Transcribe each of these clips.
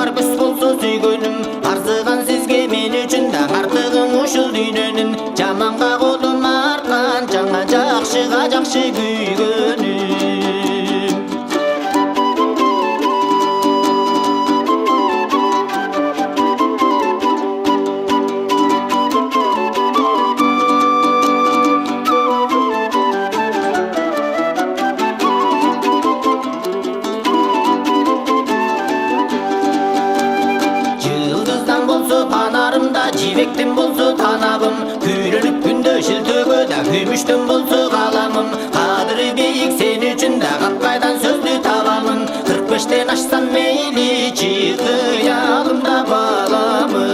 бар көз болсо сүйгөнүм, арзыган сизге мен үчүн да артыгың ушул дүйнөнүн. Жаманга колум арткан, жаңа жакшыга жакшы күйгөнүм. Жибектен болсо танабым, күйлөнүп күндө шилтөгө да күмүштөн болсо каламым. Кадыры бейик сен үчүн да капкайдан сөздү табамын. 45тен ашсам мейли, чыгыялымда баламын.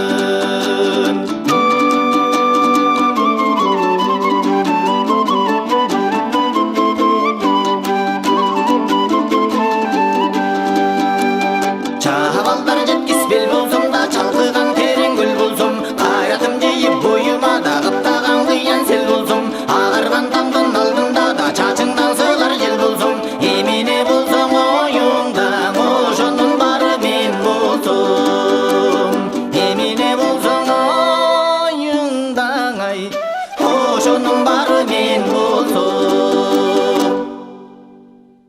Чабалдар жеткиспел болсом да чалкыган терең көл болсом, кайратым жыйып боюма да каптаган кыян сел болсом, агарган тамдын алдында да чачыңдан сыйлар жел болсом, эмне болсоң оюңдаң ошонун баары мен болсом. Эмне болсоң оюңдаң ай, ошонун баары мен